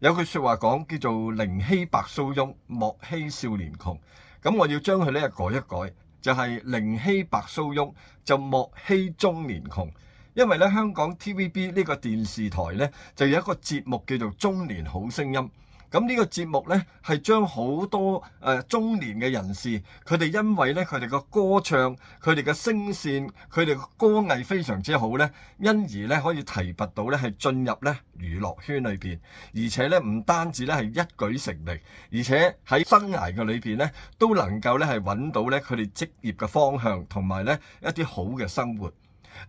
有句說話講叫做寧欺白鬚翁，莫欺少年窮。咁我要將佢呢改一改，就係寧欺白鬚翁，就莫欺中年窮。因為咧香港 TVB 呢個電視台咧就有一個節目叫做《中年好聲音》。咁呢個節目咧係將好多中年嘅人士，佢哋因為咧佢哋嘅歌唱、佢哋嘅聲線、佢哋嘅歌藝非常之好咧，因而咧可以提拔到咧係進入咧娛樂圈裏邊，而且咧唔單止咧係一舉成名，而且喺生涯嘅裏邊咧都能夠咧係揾到咧佢哋職業嘅方向，同埋咧一啲好嘅生活。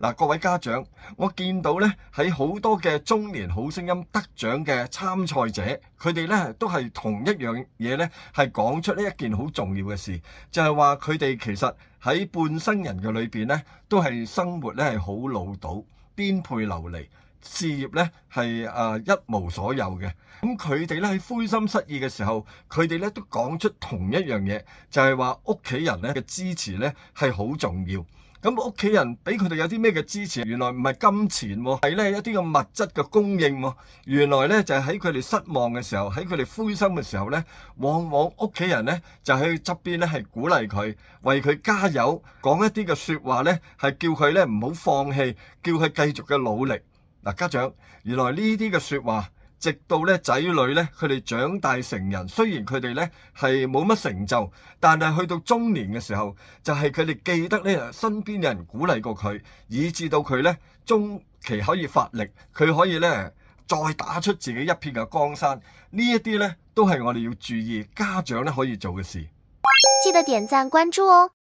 嗱，各位家長，我見到咧喺好多嘅中年好聲音得獎嘅參賽者，佢哋咧都係同一樣嘢咧，係講出呢一件好重要嘅事，就係話佢哋其實喺半生人嘅裏邊咧，都係生活咧係好潦倒、顛沛流離，事業咧係一無所有嘅。咁佢哋咧喺灰心失意嘅時候，佢哋咧都講出同一樣嘢，就係話屋企人咧嘅支持咧係好重要。咁屋企人俾佢哋有啲咩嘅支持？原來唔係金錢喎，係咧一啲嘅物質嘅供應喎。原來咧就係喺佢哋失望嘅時候，喺佢哋灰心嘅時候咧，往往屋企人咧就喺側邊咧係鼓勵佢，為佢加油，講一啲嘅説話咧，係叫佢咧唔好放棄，叫佢繼續嘅努力。嗱，家長，原來呢啲嘅説話，直到咧仔女咧佢哋長大成人，雖然佢哋咧係冇乜成就，但係去到中年嘅時候，就係佢哋記得咧身邊有人鼓勵過佢，以至到佢咧中期可以發力，佢可以咧再打出自己一片嘅江山。呢一啲咧都係我哋要注意家長咧可以做嘅事。記得點讚關注哦。